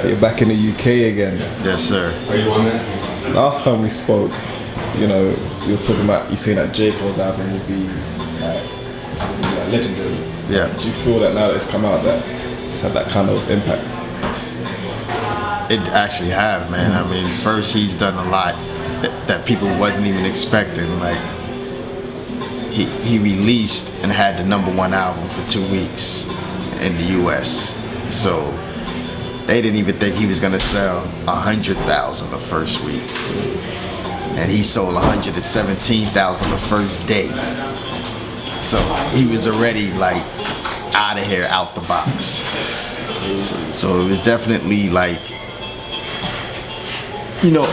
So you're back in the UK again. Yes, sir. Last time we spoke, you know, you were talking about you saying that J. Cole's album would be like, it's gonna be like legendary. Yeah. Do you feel that now that it's come out that it's had that kind of impact? It actually have, man. I mean, first he's done a lot that people wasn't even expecting. Like he released and had the #1 album for 2 weeks in the US. So they didn't even think he was gonna sell 100,000 the first week. And he sold 117,000 the first day. So he was already like out of here, out the box. So it was definitely like, you know,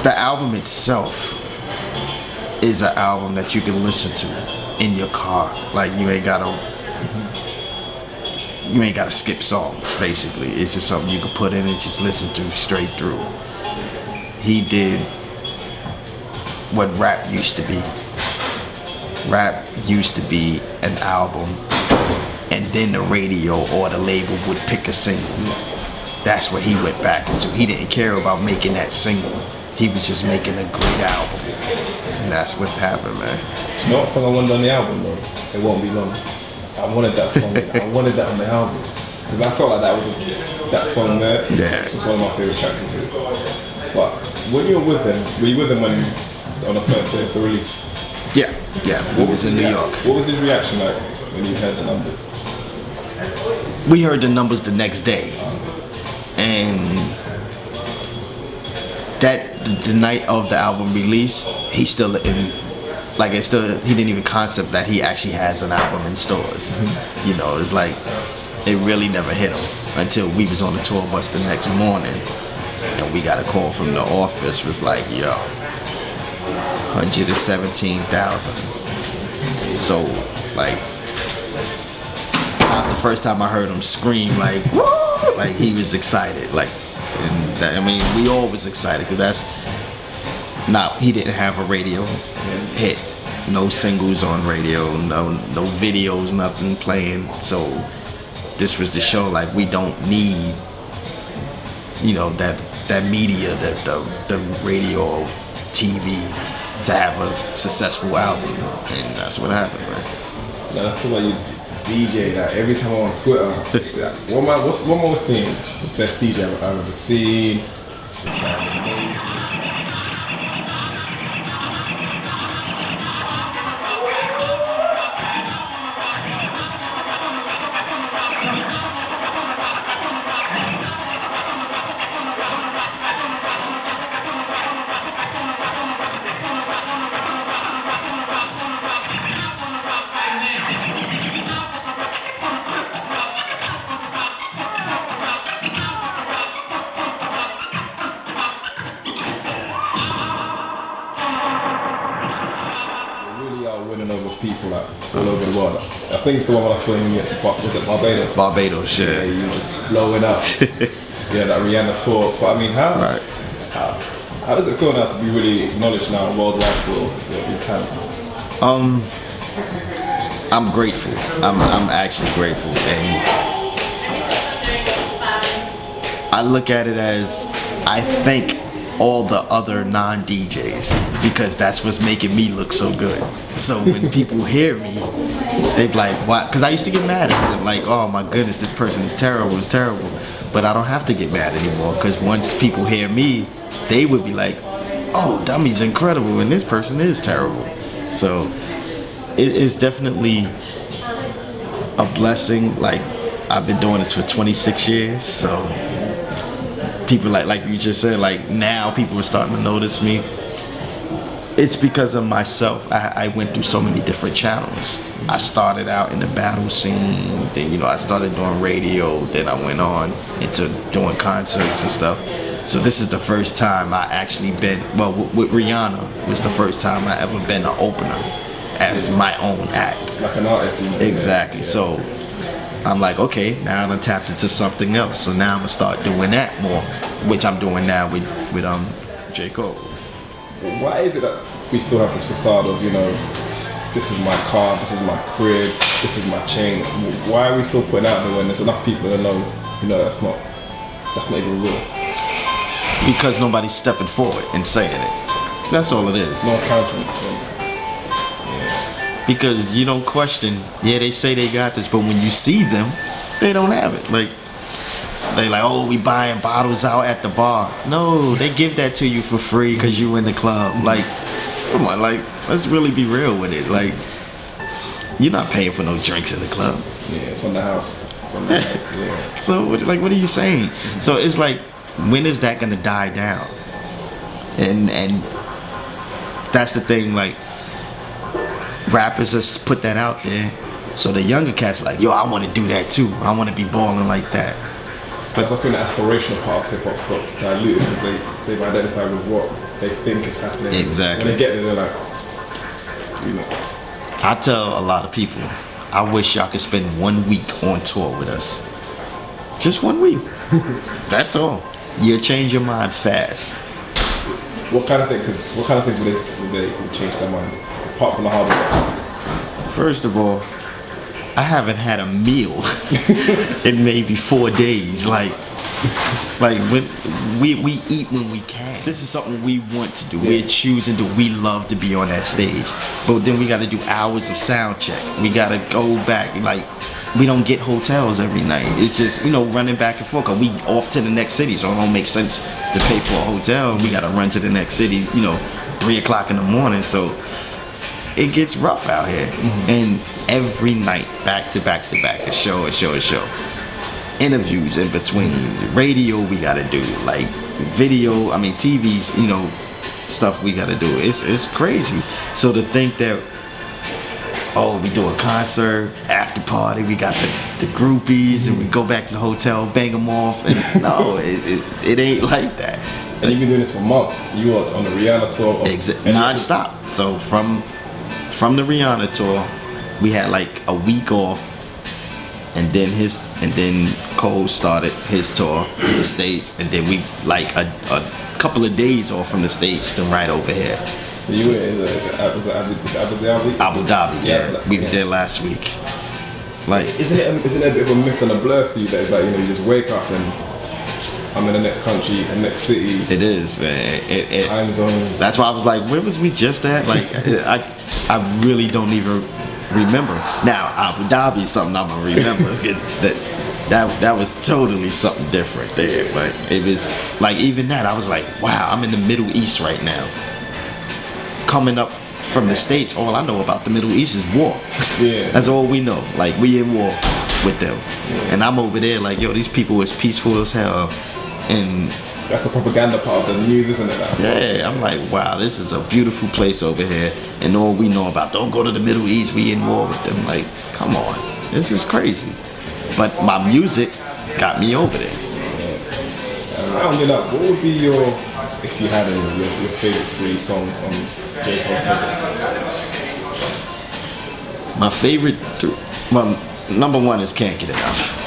the album itself is an album that you can listen to in your car. Like you ain't gotta skip songs, basically. It's just something you can put in and just listen to straight through. He did what rap used to be. Rap used to be an album and then the radio or the label would pick a single. That's what he went back into. He didn't care about making that single. He was just making a great album. And that's what happened, man. Do you know what song I wanted on the album though? It Won't Be Long. I wanted that song. I wanted that on the album. Because I felt like that song there. Yeah. It's one of my favourite tracks of his. But when you were with him, on the first day of the release? Yeah. We was in New York. What was his reaction like when you heard the numbers? We heard the numbers the next day. And the night of the album release, he still he didn't even concept that he actually has an album in stores. Mm-hmm. You know, it's like it really never hit him until we was on the tour bus the next morning and we got a call from the office. Was like, yo, 117,000 sold. Like that was the first time I heard him scream like, woo! Like he was excited. Like, and that, I mean, we all was excited because he didn't have a radio hit, no singles on radio, no videos, nothing playing. So this was the show. Like we don't need, you know, that media, the radio, TV to have a successful album, and that's what happened, man. Now let's talk about you DJ. That every time I'm on Twitter, what am I seeing? The best DJ I've ever seen. This guy's amazing. Winning over people like all over the world. I think it's the one when I saw him at was it Barbados? Barbados, yeah. Yeah, you was blowing up. Yeah, that Rihanna tour. But I mean, how does it feel now to be really acknowledged now worldwide for your talents? I'm grateful. I'm actually grateful, and I look at it as I thank all the other non-DJs because that's what's making me look so good. So when people hear me, they be like, "Why?" Because I used to get mad at them, like, "Oh my goodness, this person is terrible, it's terrible." But I don't have to get mad anymore because once people hear me, they would be like, "Oh, Dummy's incredible, and this person is terrible." So it is definitely a blessing. Like I've been doing this for 26 years, so. People like you just said, like now people are starting to notice me. It's because of myself. I went through so many different channels. I started out in the battle scene, then I started doing radio, then I went on into doing concerts and stuff. So this is the first time I actually been, with Rihanna, was the first time I ever been an opener as my own act. Like an artist. Exactly. Yeah. So I'm like, okay, now I'm tapped into something else. So now I'm gonna start doing that more, which I'm doing now with J. Cole. Why is it that we still have this facade of, this is my car, this is my crib, this is my chain? Why are we still putting out there when there's enough people that know, that's not That's not even real. Because nobody's stepping forward and saying it. That's all it is. No one's countering. Because you don't question, yeah, they say they got this, but when you see them, they don't have it. Like, they like, oh, we buying bottles out at the bar. No, they give that to you for free because you in the club. Like, come on, like, let's really be real with it. Like, you're not paying for no drinks in the club. Yeah, it's on the house. It's on the house. Yeah. So, like, what are you saying? So it's like, when is that gonna die down? And that's the thing, like, rappers have put that out there, so the younger cats are like, yo, I want to do that too. I want to be balling like that. But I think the aspirational part of hip hop's got diluted because they've identified with what they think is happening. Exactly. When they get there, they're like, you know. I tell a lot of people, I wish y'all could spend 1 week on tour with us. Just 1 week. That's all. You'll change your mind fast. What kind of things would they change their mind? Apart from the hard work. First of all, I haven't had a meal in maybe 4 days. Like when we eat when we can. This is something we want to do. Yeah. We're choosing to. We love to be on that stage, but then we got to do hours of sound check. We got to go back. Like, we don't get hotels every night. It's just, running back and forth. 'Cause we off to the next city, so it don't make sense to pay for a hotel. We got to run to the next city. 3 o'clock in the morning. So it gets rough out here. Mm-hmm. And every night, back to back to back, a show. Interviews in between. Radio we gotta do. Like video, TV's, stuff we gotta do. It's crazy. So to think that, oh, we do a concert, after party, we got the groupies, and we go back to the hotel, bang them off. And no, it ain't like that. And you've been doing this for months. You are on the Rihanna tour. Non-stop. So from the Rihanna tour, we had like a week off, and then Cole started his tour in the States, and then we like a couple of days off from the States, then right over here. You were in Abu Dhabi? Abu Dhabi, yeah. We was there last week. Like, isn't it a bit of a myth and a blur for you that it's like, you just wake up and I'm in the next country, the next city. It is, man. Time zones. That's why I was like, where was we just at? Like, I really don't even remember. Now, Abu Dhabi is something I'm gonna remember because that was totally something different there. But it was like, even that, I was like, wow, I'm in the Middle East right now. Coming up from the States, all I know about the Middle East is war. Yeah. That's all we know. Like, we in war with them. Yeah. And I'm over there like, yo, these people is peaceful as hell. And that's the propaganda part of the news, isn't it? Yeah, I'm like, wow, this is a beautiful place over here, and all we know about, don't go to the Middle East, we in war with them. Like, come on, this is crazy. But my music got me over there. Yeah. Rounding up, what would be if you had any, your favorite 3 songs on J. Cole's project? My favorite, number 1 is Can't Get Enough.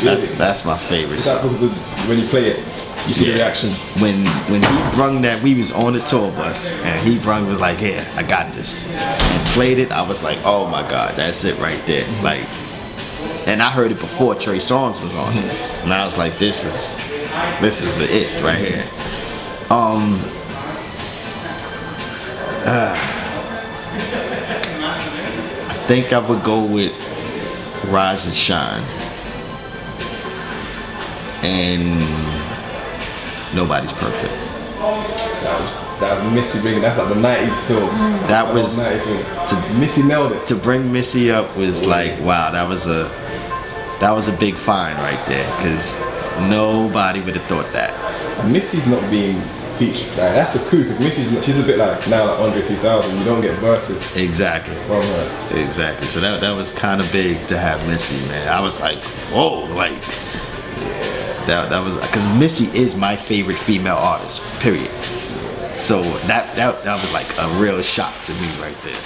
Really? That's my favorite song. Is that because when you play it, you see the reaction? When he brung that, we was on the tour bus, and he was like, here, I got this. And played it, I was like, oh my God, that's it right there. Like, and I heard it before Trey Songz was on it. And I was like, this is the it right here. I think I would go with Rise and Shine. And Nobody's Perfect. That was Missy bringing. That's like the '90s film. That was 90s film. Missy nailed it. To bring Missy up was like, wow, that was a big find right there, because nobody would have thought that. Missy's not being featured. Like, that's a coup, because she's a bit like now like Andre 3000. You don't get verses. Exactly. From her. Exactly. So that was kind of big to have Missy, man. I was like, whoa, like. That was because Missy is my favorite female artist, period. So that was like a real shock to me right there.